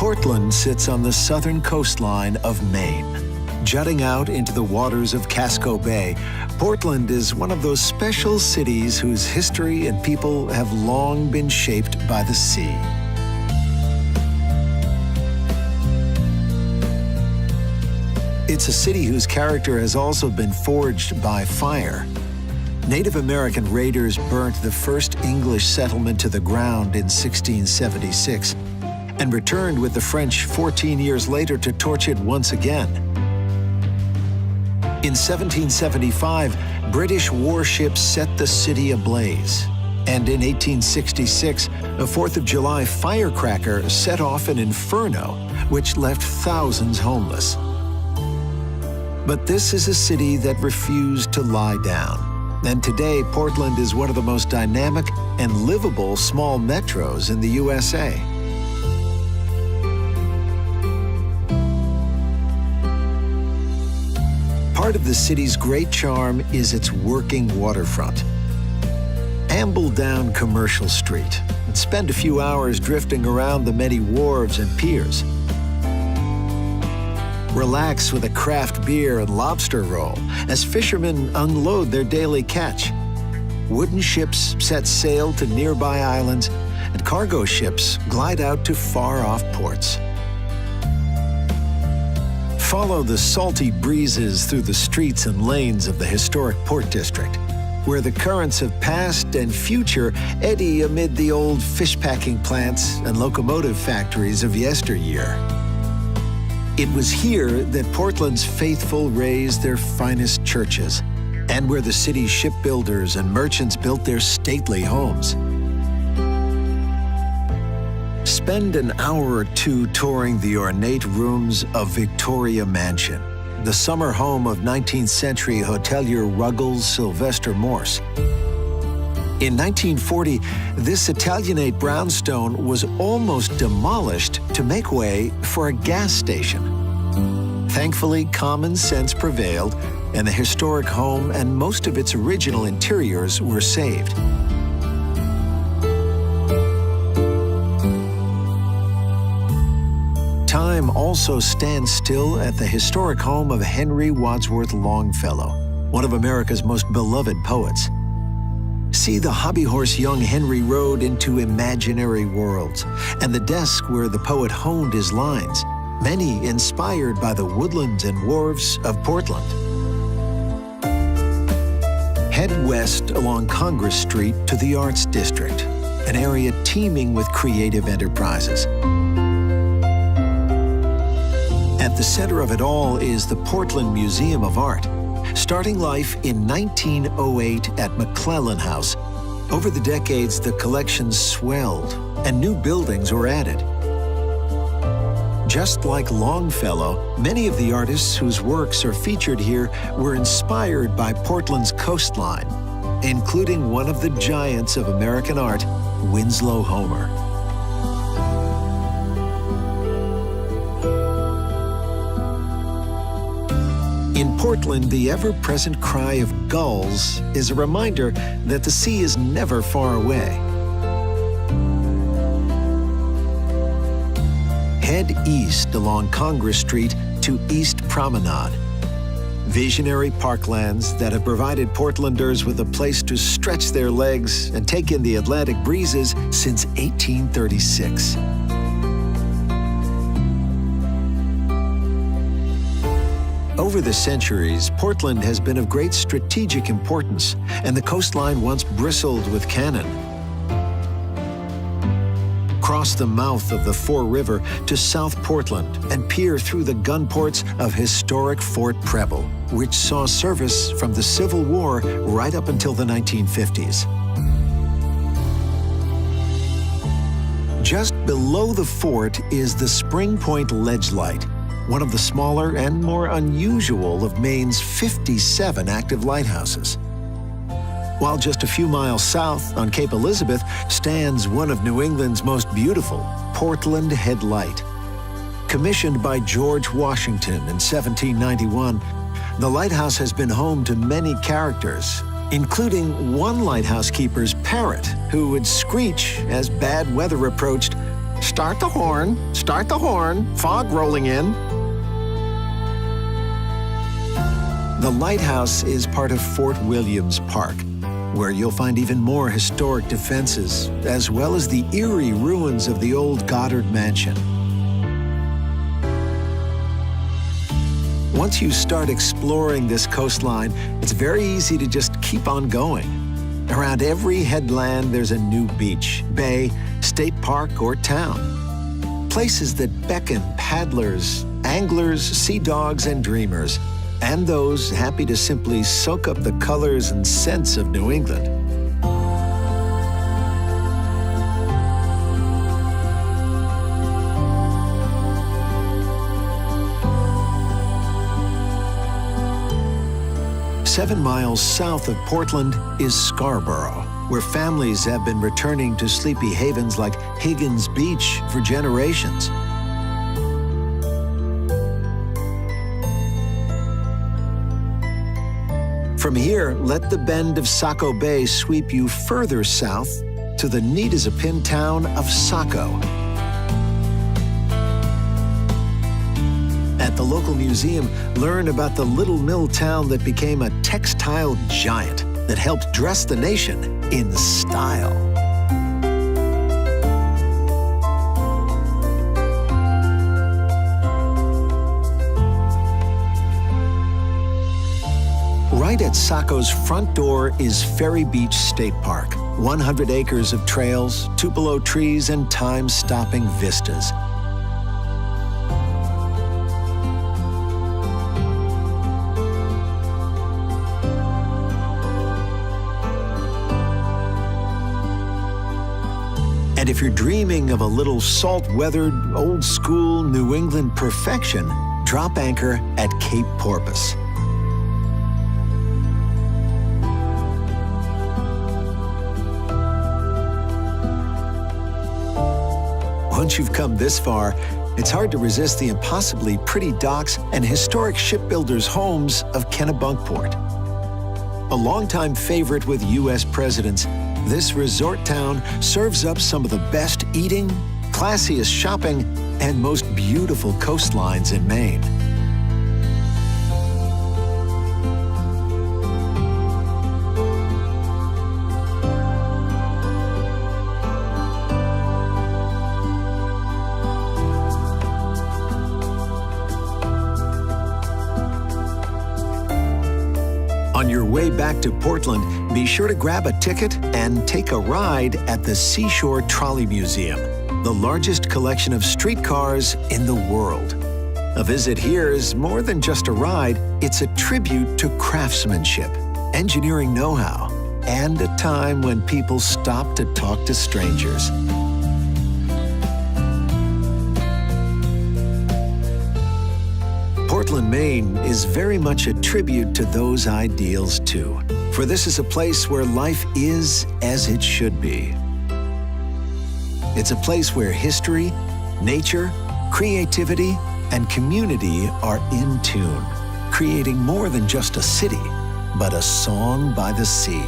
Portland sits on the southern coastline of Maine. Jutting out into the waters of Casco Bay, Portland is one of those special cities whose history and people have long been shaped by the sea. It's a city whose character has also been forged by fire. Native American raiders burnt the first English settlement to the ground in 1676 and returned with the French 14 years later to torch it once again. In 1775, British warships set the city ablaze. And in 1866, a 4th of July firecracker set off an inferno, which left thousands homeless. But this is a city that refused to lie down. And today, Portland is one of the most dynamic and livable small metros in the USA. Part of the city's great charm is its working waterfront. Amble down Commercial Street and spend a few hours drifting around the many wharves and piers. Relax with a craft beer and lobster roll as fishermen unload their daily catch. Wooden ships set sail to nearby islands, and cargo ships glide out to far-off ports. Follow the salty breezes through the streets and lanes of the historic Port District, where the currents of past and future eddy amid the old fish-packing plants and locomotive factories of yesteryear. It was here that Portland's faithful raised their finest churches, and where the city's shipbuilders and merchants built their stately homes. Spend an hour or two touring the ornate rooms of Victoria Mansion, the summer home of 19th century hotelier Ruggles Sylvester Morse. In 1940, this Italianate brownstone was almost demolished to make way for a gas station. Thankfully, common sense prevailed, and the historic home and most of its original interiors were saved. Time also stands still at the historic home of Henry Wadsworth Longfellow, one of America's most beloved poets. See the hobby horse young Henry rode into imaginary worlds, and the desk where the poet honed his lines, many inspired by the woodlands and wharves of Portland. Head west along Congress Street to the Arts District, an area teeming with creative enterprises. At the center of it all is the Portland Museum of Art. Starting life in 1908 at McClellan House, over the decades the collection swelled and new buildings were added. Just like Longfellow, many of the artists whose works are featured here were inspired by Portland's coastline, including one of the giants of American art, Winslow Homer. In Portland, the ever-present cry of gulls is a reminder that the sea is never far away. Head east along Congress Street to East Promenade. Visionary parklands that have provided Portlanders with a place to stretch their legs and take in the Atlantic breezes since 1836. Over the centuries, Portland has been of great strategic importance, and the coastline once bristled with cannon. Cross the mouth of the Fore River to South Portland and peer through the gun ports of historic Fort Preble, which saw service from the Civil War right up until the 1950s. Just below the fort is the Spring Point Ledge Light, one of the smaller and more unusual of Maine's 57 active lighthouses. While just a few miles south on Cape Elizabeth stands one of New England's most beautiful, Portland Head Light. Commissioned by George Washington in 1791, the lighthouse has been home to many characters, including one lighthouse keeper's parrot, who would screech as bad weather approached, start the horn, fog rolling in. The lighthouse is part of Fort Williams Park, where you'll find even more historic defenses, as well as the eerie ruins of the old Goddard Mansion. Once you start exploring this coastline, it's very easy to just keep on going. Around every headland, there's a new beach, bay, state park, or town. Places that beckon paddlers, anglers, sea dogs, and dreamers, and those happy to simply soak up the colors and scents of New England. Seven miles south of Portland is Scarborough, where families have been returning to sleepy havens like Higgins Beach for generations. From here, let the bend of Saco Bay sweep you further south to the neat-as-a-pin town of Saco. At the local museum, learn about the little mill town that became a textile giant that helped dress the nation in style. Right at Saco's front door is Ferry Beach State Park, 100 acres of trails, tupelo trees, and time-stopping vistas. And if you're dreaming of a little salt-weathered, old-school New England perfection, drop anchor at Cape Porpoise. Once you've come this far, it's hard to resist the impossibly pretty docks and historic shipbuilders' homes of Kennebunkport. A longtime favorite with U.S. presidents, this resort town serves up some of the best eating, classiest shopping, and most beautiful coastlines in Maine. On your way back to Portland, be sure to grab a ticket and take a ride at the Seashore Trolley Museum, the largest collection of streetcars in the world. A visit here is more than just a ride, it's a tribute to craftsmanship, engineering know-how, and a time when people stopped to talk to strangers. Portland, Maine is very much a tribute to those ideals too, for this is a place where life is as it should be. It's a place where history, nature, creativity, and community are in tune, creating more than just a city, but a song by the sea.